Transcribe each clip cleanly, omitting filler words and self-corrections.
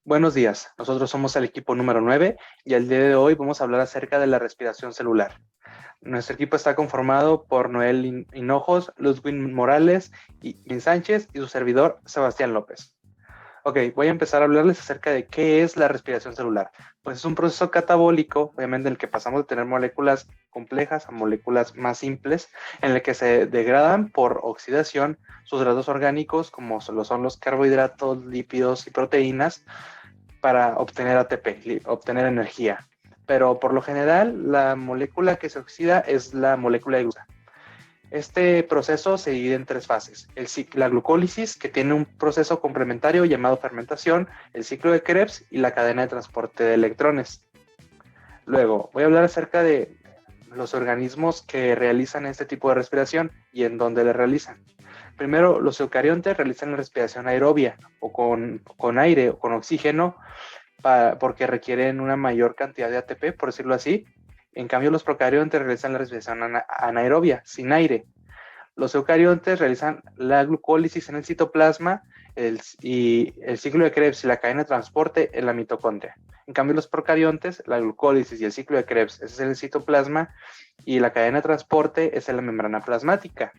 Buenos días, nosotros somos el equipo número 9 y el día de hoy vamos a hablar acerca de la respiración celular. Nuestro equipo está conformado por Noel Hinojos, Ludwig Morales y Vin Sánchez y su servidor Sebastián López. Ok, voy a empezar a hablarles acerca de qué es la respiración celular. Pues es un proceso catabólico, obviamente, en el que pasamos de tener moléculas complejas a moléculas más simples, en el que se degradan por oxidación sustratos orgánicos como lo son los carbohidratos, lípidos y proteínas para obtener ATP, obtener energía. Pero por lo general, la molécula que se oxida es la molécula de glucosa. Este proceso se divide en tres fases. La glucólisis, que tiene un proceso complementario llamado fermentación, el ciclo de Krebs y la cadena de transporte de electrones. Luego, voy a hablar acerca de los organismos que realizan este tipo de respiración y en dónde la realizan. Primero, los eucariontes realizan la respiración aerobia o con aire o con oxígeno porque requieren una mayor cantidad de ATP, por decirlo así. En cambio, los procariontes realizan la respiración anaerobia, sin aire. Los eucariontes realizan la glucólisis en el citoplasma y el ciclo de Krebs y la cadena de transporte en la mitocondria. En cambio, los procariontes, la glucólisis y el ciclo de Krebs es en el citoplasma y la cadena de transporte es en la membrana plasmática.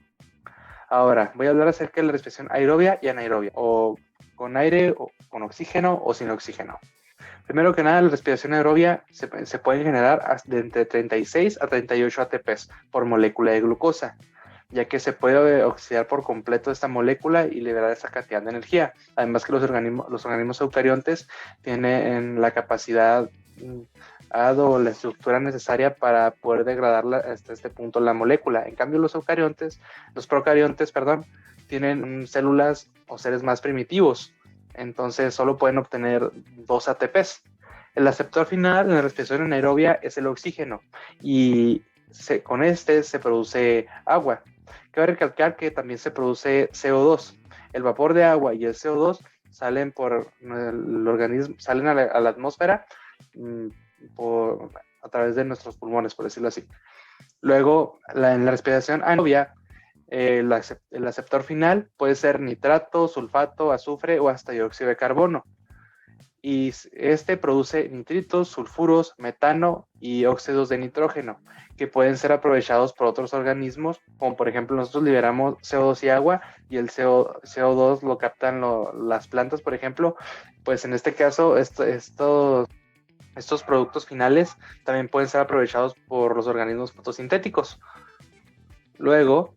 Ahora, voy a hablar acerca de la respiración aerobia y anaerobia, o con aire, o con oxígeno o sin oxígeno. Primero que nada, la respiración aerobia se puede generar de entre 36 a 38 ATPs por molécula de glucosa, ya que se puede oxidar por completo esta molécula y liberar esa cantidad de energía. Además que los organismos eucariontes tienen la capacidad o la estructura necesaria para poder degradar hasta este punto la molécula. En cambio, los procariontes, tienen células o seres más primitivos, entonces solo pueden obtener 2 ATPs. El aceptor final en la respiración anaerobia es el oxígeno y con este se produce agua. Cabe recalcar que también se produce CO2. El vapor de agua y el CO2 salen por el organismo, salen a la atmósfera a través de nuestros pulmones, por decirlo así. Luego, en la respiración anaerobia, el aceptor final puede ser nitrato, sulfato, azufre o hasta dióxido de carbono. Y este produce nitritos, sulfuros, metano y óxidos de nitrógeno, que pueden ser aprovechados por otros organismos, como por ejemplo nosotros liberamos CO2 y agua, y el CO2 lo captan las plantas, por ejemplo. Pues en este caso, estos productos finales también pueden ser aprovechados por los organismos fotosintéticos. Luego,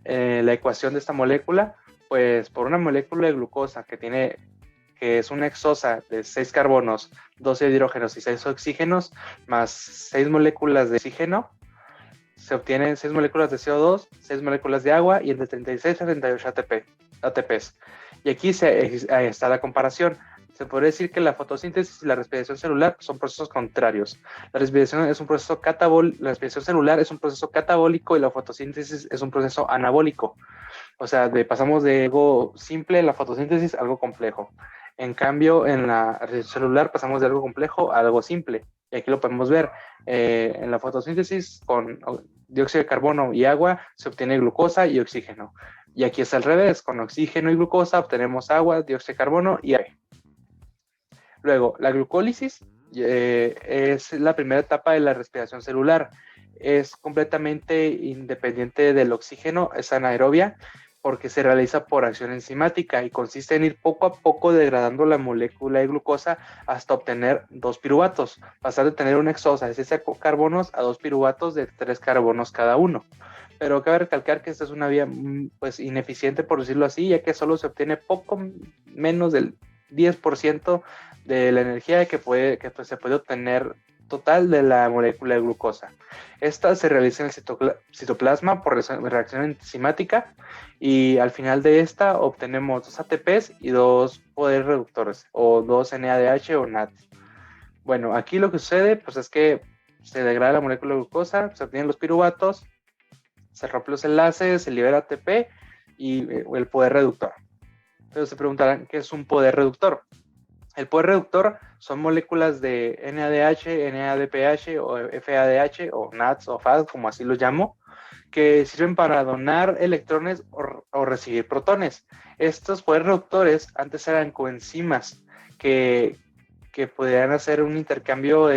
la ecuación de esta molécula, pues por una molécula de glucosa que es una hexosa de 6 carbonos, 12 hidrógenos y 6 oxígenos, más 6 moléculas de oxígeno, se obtienen 6 moléculas de CO2, 6 moléculas de agua y entre 36 a 38 ATPs. Y aquí está la comparación. Se podría decir que la fotosíntesis y la respiración celular son procesos contrarios. La respiración celular es un proceso catabólico y la fotosíntesis es un proceso anabólico. O sea, pasamos de algo simple, la fotosíntesis, a algo complejo. En cambio, en la respiración celular pasamos de algo complejo a algo simple. Y aquí lo podemos ver. En la fotosíntesis, con dióxido de carbono y agua, se obtiene glucosa y oxígeno. Y aquí es al revés. Con oxígeno y glucosa obtenemos agua, dióxido de carbono y aire. Luego, la glucólisis es la primera etapa de la respiración celular. Es completamente independiente del oxígeno, es anaerobia, porque se realiza por acción enzimática y consiste en ir poco a poco degradando la molécula de glucosa hasta obtener 2 piruvatos, pasar de tener una hexosa de 6 carbonos a 2 piruvatos de 3 carbonos cada uno. Pero cabe recalcar que esta es una vía pues ineficiente, por decirlo así, ya que solo se obtiene poco menos del 10% de la energía que se puede obtener total de la molécula de glucosa. Esta se realiza en el citoplasma por reacción enzimática y al final de esta obtenemos 2 ATPs y 2 poderes reductores o 2 NADH o NAD. Bueno, aquí lo que sucede pues es que se degrada la molécula de glucosa, se obtienen los piruvatos, se rompen los enlaces, se libera ATP y el poder reductor. Entonces se preguntarán, ¿qué es un poder reductor? El poder reductor son moléculas de NADH, NADPH o FADH o NADS o FAD, como así los llamo, que sirven para donar electrones o recibir protones. Estos poderes reductores antes eran coenzimas que que podrían hacer un intercambio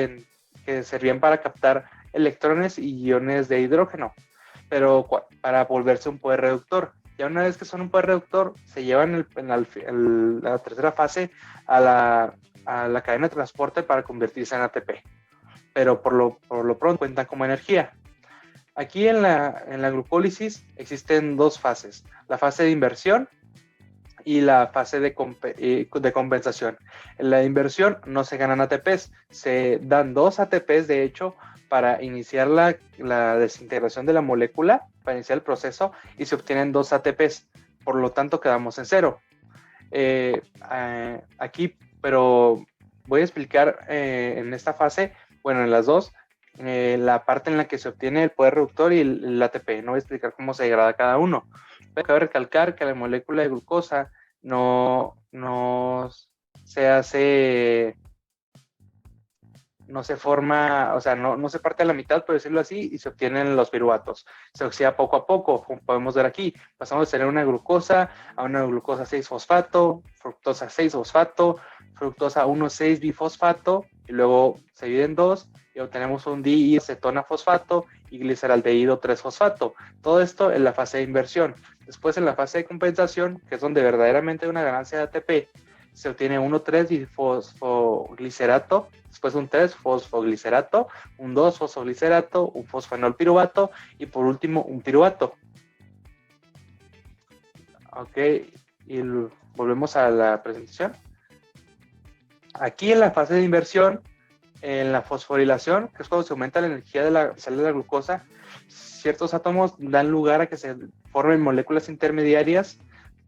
que servían para captar electrones y iones de hidrógeno, pero para volverse un poder reductor. Ya una vez que son un poder reductor, se llevan en la tercera fase a la cadena de transporte para convertirse en ATP, pero por lo pronto cuentan como energía. Aquí en la glucólisis existen dos fases, la fase de inversión y la fase de compensación. En la inversión no se ganan ATPs, se dan 2 ATPs de hecho para iniciar la desintegración de la molécula, para iniciar el proceso, y se obtienen 2 ATPs, por lo tanto quedamos en 0. Aquí, pero voy a explicar en esta fase, bueno, en las dos, la parte en la que se obtiene el poder reductor y el ATP. No voy a explicar cómo se degrada cada uno. Pero cabe recalcar que la molécula de glucosa no se forma, o sea, no se parte a la mitad, por decirlo así, y se obtienen los piruvatos. Se oxida poco a poco, como podemos ver aquí. Pasamos de tener una glucosa a una glucosa 6-fosfato, fructosa 6-fosfato, fructosa 1,6-bifosfato, y luego se divide en dos y obtenemos un diacetona fosfato y gliceraldehído 3-fosfato. Todo esto en la fase de inversión. Después en la fase de compensación, que es donde verdaderamente hay una ganancia de ATP, se obtiene 1,3-bifosfoglicerato, después un 3-fosfoglicerato, un 2-fosfoglicerato, un fosfenolpiruvato y por último un piruvato. Ok, y volvemos a la presentación. Aquí en la fase de inversión, en la fosforilación, que es cuando se aumenta la energía de la célula de la glucosa, ciertos átomos dan lugar a que se formen moléculas intermediarias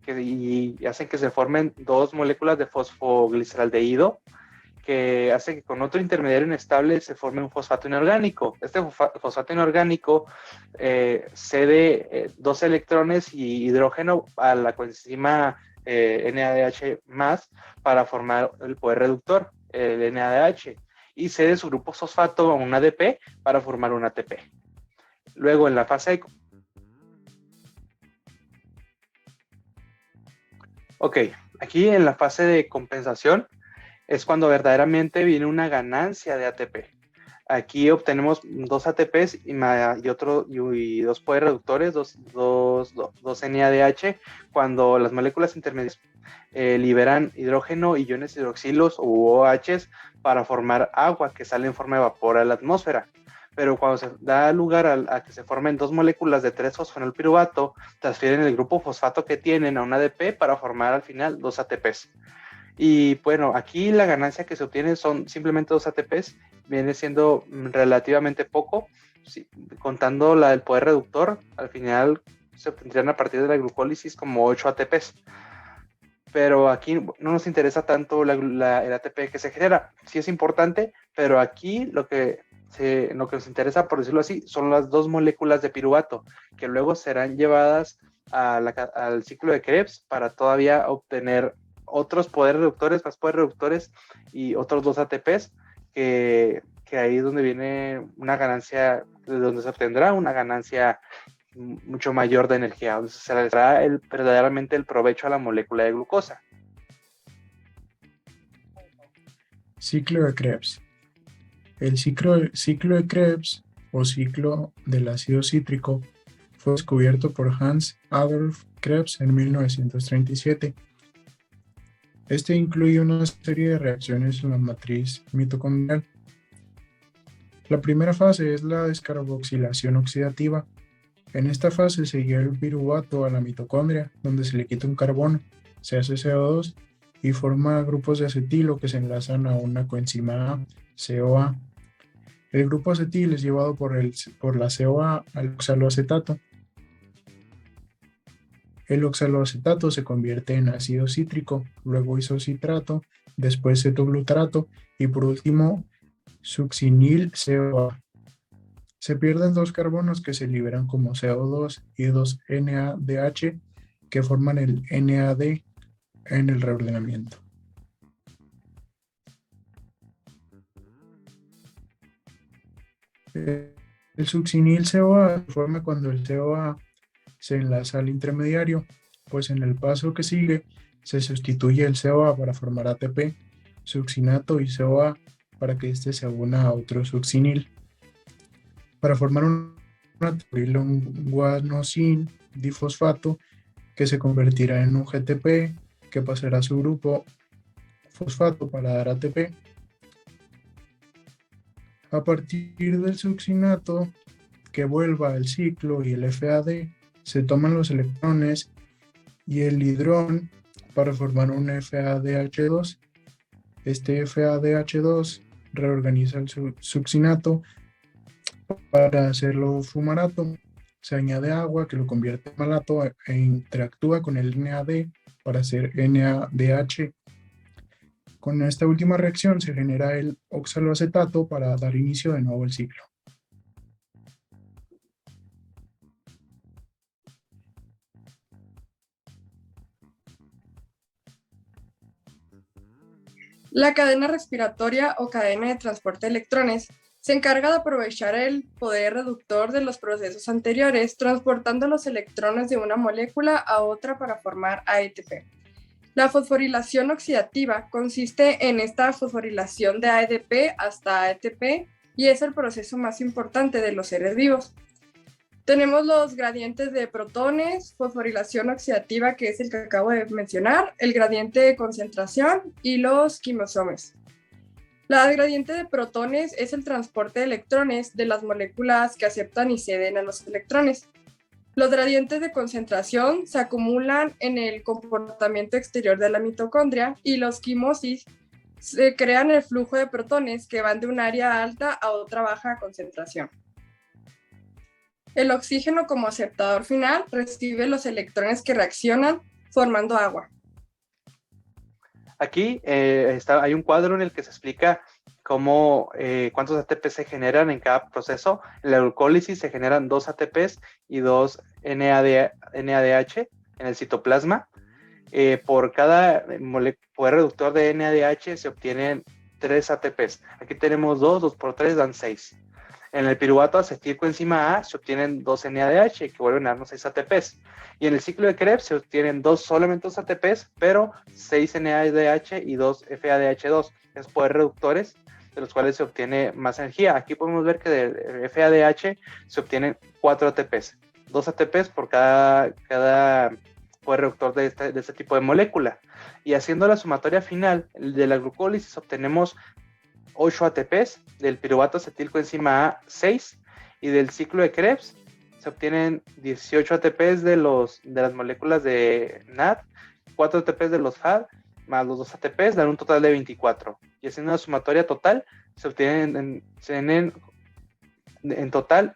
y hacen que se formen 2 moléculas de fosfogliceraldehído, que hace que con otro intermediario inestable se forme un fosfato inorgánico. Este fosfato inorgánico cede 2 electrones y hidrógeno a la coenzima NADH+, para formar el poder reductor, el NADH, y cede su grupo fosfato a un ADP para formar un ATP. Luego en la fase de... Ok, aquí en la fase de compensación es cuando verdaderamente viene una ganancia de ATP. Aquí obtenemos 2 ATPs y 2 poderes reductores, 2 NADH, cuando las moléculas intermedias liberan hidrógeno y iones hidroxilos u OHs para formar agua que sale en forma de vapor a la atmósfera. Pero cuando se da lugar a que se formen 2 moléculas de 3-fosfenolpiruvato, transfieren el grupo fosfato que tienen a un ADP para formar al final 2 ATPs. Y bueno, aquí la ganancia que se obtiene son simplemente 2 ATPs, viene siendo relativamente poco, sí, contando la del poder reductor, al final se obtendrían a partir de la glucólisis como 8 ATPs. Pero aquí no nos interesa tanto el ATP que se genera, sí es importante, pero aquí lo que nos interesa, por decirlo así, son las 2 moléculas de piruvato, que luego serán llevadas al ciclo de Krebs para todavía obtener otros poderes reductores, más poderes reductores y otros 2 ATPs, que ahí es donde viene una ganancia, de donde se obtendrá una ganancia mucho mayor de energía, donde se le dará verdaderamente el provecho a la molécula de glucosa. Ciclo de Krebs. El ciclo de Krebs, o ciclo del ácido cítrico, fue descubierto por Hans Adolf Krebs en 1937. Este incluye una serie de reacciones en la matriz mitocondrial. La primera fase es la descarboxilación oxidativa. En esta fase se guía el piruvato a la mitocondria, donde se le quita un carbono, se hace CO2 y forma grupos de acetilo que se enlazan a una coenzima A, CoA. El grupo acetil es llevado por la CoA al oxaloacetato. El oxaloacetato se convierte en ácido cítrico, luego isocitrato, después cetoglutarato y por último succinil CoA. Se pierden 2 carbonos que se liberan como CO2 y 2 NADH que forman el NAD en el reordenamiento. El succinil CoA se forma cuando el CoA se enlaza al intermediario, pues en el paso que sigue se sustituye el CoA para formar ATP succinato y CoA para que éste se una a otro succinil. Para formar una triloguanosin difosfato que se convertirá en un GTP que pasará a su grupo fosfato para dar ATP. A partir del succinato que vuelva el ciclo y el FAD, se toman los electrones y el hidrón para formar un FADH2. Este FADH2 reorganiza el succinato para hacerlo fumarato. Se añade agua que lo convierte en malato e interactúa con el NAD para hacer NADH. Con esta última reacción se genera el oxaloacetato para dar inicio de nuevo al ciclo. La cadena respiratoria o cadena de transporte de electrones se encarga de aprovechar el poder reductor de los procesos anteriores, transportando los electrones de una molécula a otra para formar ATP. La fosforilación oxidativa consiste en esta fosforilación de ADP hasta ATP y es el proceso más importante de los seres vivos. Tenemos los gradientes de protones, fosforilación oxidativa, que es el que acabo de mencionar, el gradiente de concentración y los quimosomes. La gradiente de protones es el transporte de electrones de las moléculas que aceptan y ceden a los electrones. Los gradientes de concentración se acumulan en el comportamiento exterior de la mitocondria y los quimosis se crean el flujo de protones que van de un área alta a otra baja concentración. El oxígeno como aceptador final recibe los electrones que reaccionan formando agua. Aquí hay un cuadro en el que se explica cuántos ATP se generan en cada proceso. En la glucólisis se generan 2 ATPs y 2 NADH en el citoplasma. Por cada poder reductor de NADH se obtienen 3 ATPs. Aquí tenemos 2 por 3 dan 6. En el piruvato acetilcoenzima A se obtienen 2 NADH que vuelven a darnos 6 ATPs. Y en el ciclo de Krebs se obtienen solamente 2 ATPs, pero 6 NADH y 2 FADH2. Es poder reductores, de los cuales se obtiene más energía. Aquí podemos ver que del FADH se obtienen 4 ATPs. 2 ATPs por cada poder reductor de este tipo de molécula. Y haciendo la sumatoria final de la glucólisis obtenemos 8 ATPs, del piruvato acetilcoenzima A 6 y del ciclo de Krebs se obtienen 18 ATPs de las moléculas de NAD, 4 ATPs de los FAD más los 2 ATPs dan un total de 24 y haciendo una sumatoria total se obtienen en total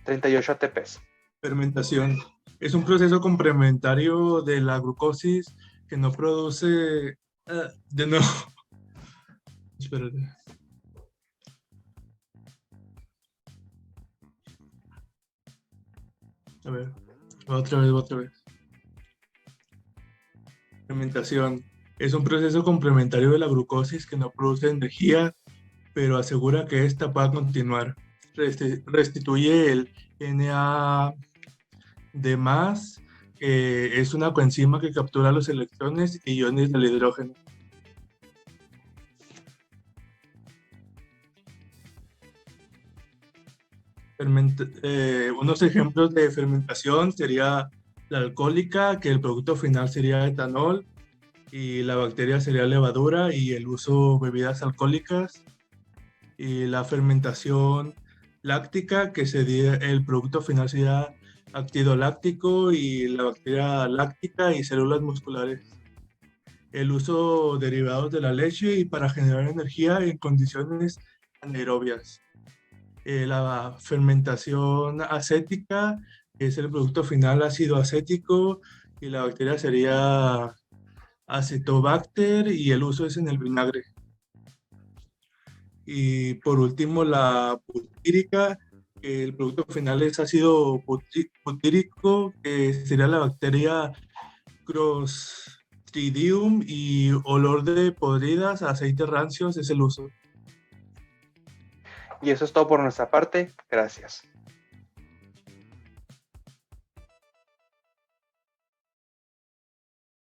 38 ATPs. Fermentación es un proceso complementario de la glucosis que no produce de nuevo. Espérate. A ver, otra vez. Fermentación es un proceso complementario de la glucosis que no produce energía, pero asegura que ésta pueda continuar. Restituye el NAD+, que es una coenzima que captura los electrones y iones del hidrógeno. Unos ejemplos de fermentación sería la alcohólica, que el producto final sería etanol, y la bacteria sería levadura, y el uso bebidas alcohólicas. Y la fermentación láctica, que sería el producto final sería ácido láctico, y la bacteria láctica y células musculares. El uso de derivados de la leche y para generar energía en condiciones anaerobias. La fermentación acética, que es el producto final ácido acético, y la bacteria sería Acetobacter, y el uso es en el vinagre. Y por último, la butírica, que el producto final es ácido butírico, que sería la bacteria Clostridium, y olor de podridas, aceites rancios es el uso. Y eso es todo por nuestra parte. Gracias.